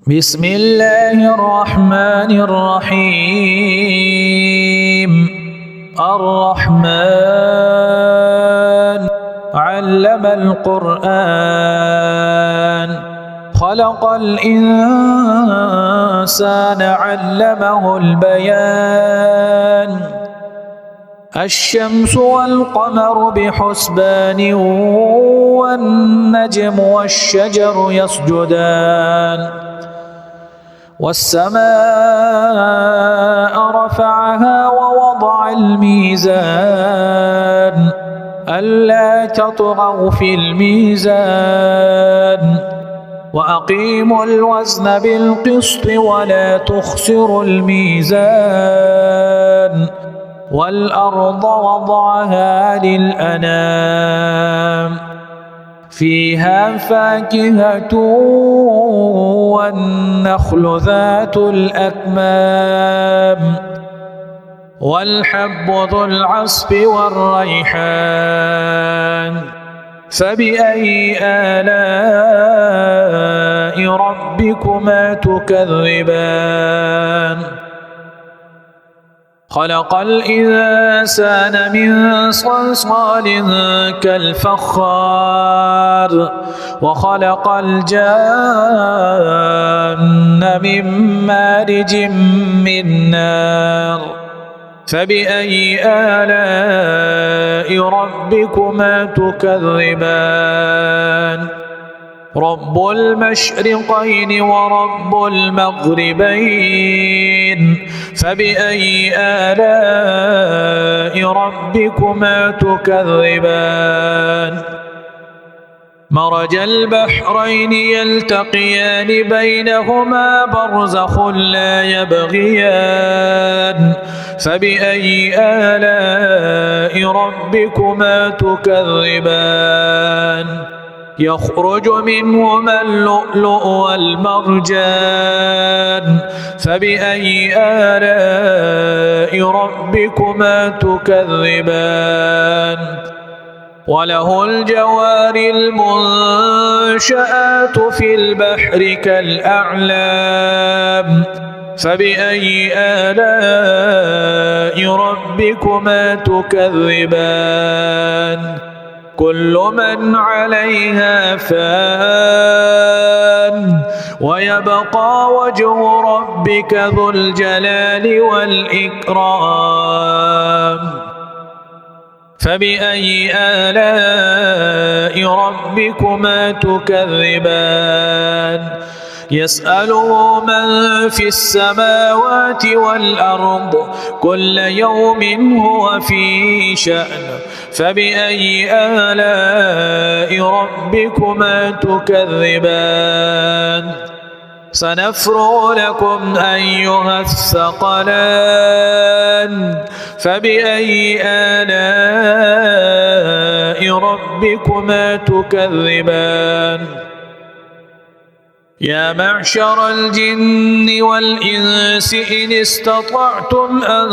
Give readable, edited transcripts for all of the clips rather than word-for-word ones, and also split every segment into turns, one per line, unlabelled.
بسم الله الرحمن الرحيم. الرحمن علم القرآن خلق الإنسان علمه البيان الشمس والقمر بحسبان والنجم والشجر يسجدان والسماء رفعها ووضع الميزان ألا تطغوا في الميزان وأقيموا الوزن بالقسط ولا تخسروا الميزان والأرض وضعها للأنام فيها فاكهة والنخل ذات الأكمام والحب ذو العصف والريحان فبأي آلاء ربكما تكذبان خلق الإنسان من صلصال كالفخار وخلق الجان من مارج من نار فبأي آلاء ربكما تكذبان رب المشرقين ورب المغربين فبأي آلاء ربكما تكذبان مرج البحرين يلتقيان بينهما برزخ لا يبغيان فبأي آلاء ربكما تكذبان يخرج منهما اللؤلؤ والمرجان فبأي آلاء ربكما تكذبان وله الجوار المنشآت في البحر كالأعلام فبأي آلاء ربكما تكذبان كل من عليها فان ويبقى وجه ربك ذو الجلال والإكرام فبأي آلاء ربكما تكذبان يسأله من في السماوات والأرض كل يوم هو في شأن فبأي آلاء ربكما تكذبان سنفرغ لكم أيها الثقلان فبأي آلاء ربكما تكذبان يا معشر الجن والإنس إن استطعتم أن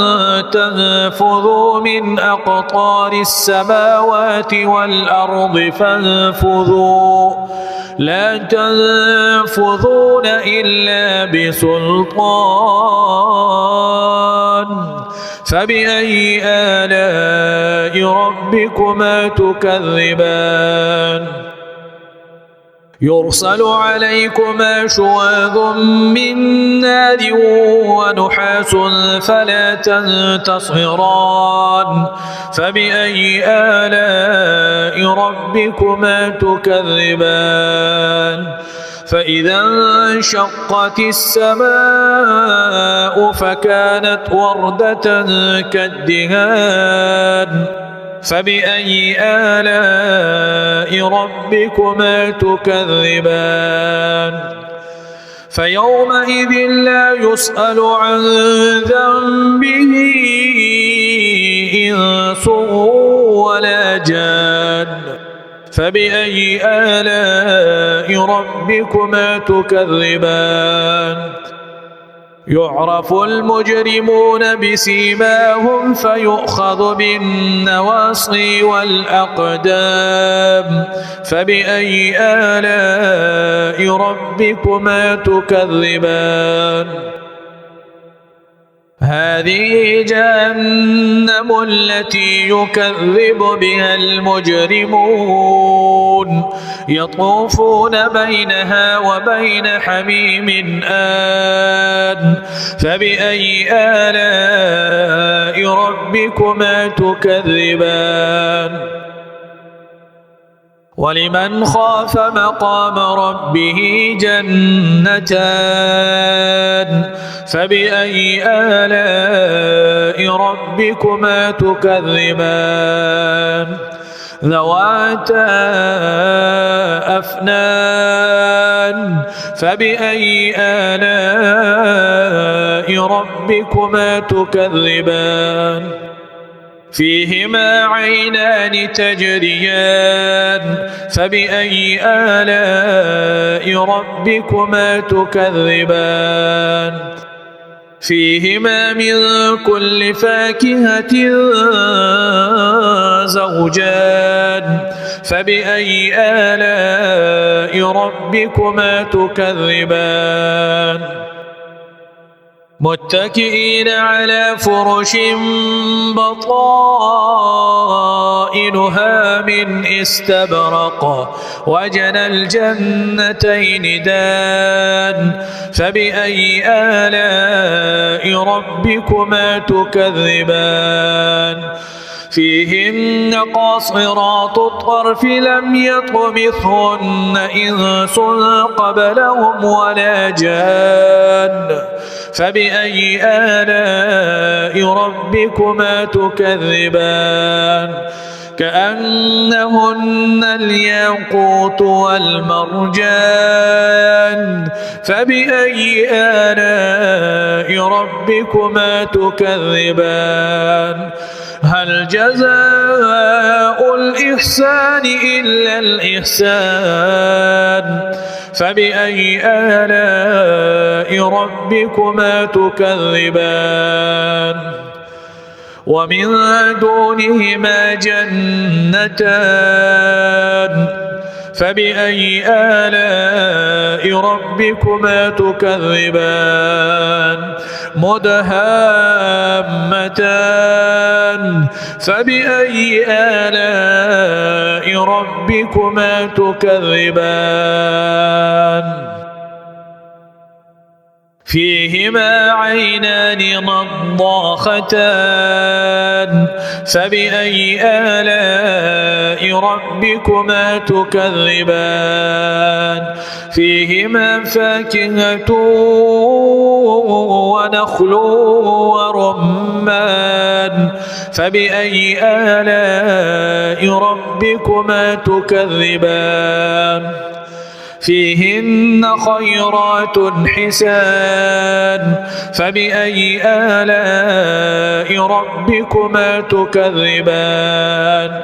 تنفذوا من أقطار السماوات والأرض فانفذوا لا تنفذون إلا بسلطان فبأي آلاء ربكما تكذبان يرسل عليكما شواظ من نار ونحاس فلا تنتصران فبأي آلاء ربكما تكذبان فإذا انشقت السماء فكانت وردة كالدهان فبأي آلاء ربكما تكذبان فيومئذ لا يسأل عن ذنبه إنس ولا جان فبأي آلاء ربكما تكذبان يعرف المجرمون بسيماهم فيؤخذ بالنواصي والأقدام فبأي آلاء ربكما تكذبان هذه جهنم التي يكذب بها المجرمون يطوفون بينها وبين حميم آن فبأي آلاء ربكما تكذبان ولمن خاف مقام ربه جنتان فبأي آلاء ربكما تكذبان ذواتا أفنان فبأي آلاء ربكما تكذبان فيهما عينان تجريان فبأي آلاء ربكما تكذبان فيهما من كل فاكهة زوجان فبأي آلاء ربكما تكذبان متكئين على فرش بطائنها من استبرق وجنى الجنتين دان فبأي آلاء ربكما تكذبان فيهن قاصرات الطرف لم يطمثهن إنس قبلهم ولا جان فبأي آلاء ربكما تكذبان كأنهن الياقوت والمرجان فبأي آلاء ربكما تكذبان هل جزاء الإحسان إلا الإحسان فبأي آلاء ربكما تكذبان ومن دونهما جنتان فبأي آلاء ربكما تكذبان مدهامتان فبأي آلاء ربكما تكذبان فيهما عينان نضاختان فبأي آلاء ربكما تكذبان فيهما فاكهة ونخل ورمان فبأي آلاء ربكما تكذبان فيهن خيرات حسان فبأي آلاء ربكما تكذبان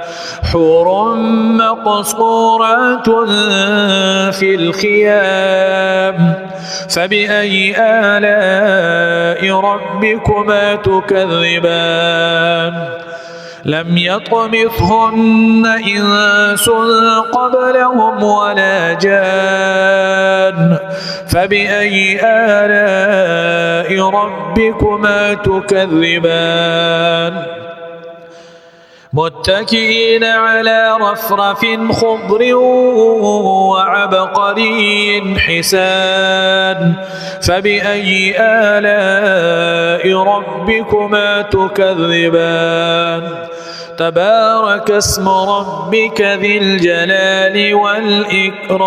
حور مقصورات في الخيام فبأي آلاء ربكما تكذبان لم يطمثهن إنس قبلهم ولا جان فبأي آلاء ربكما تكذبان متكئين على رفرف خضر وعبقري حسان فبأي آلاء ربكما تكذبان تبارك اسم ربك ذي الجلال والإكرام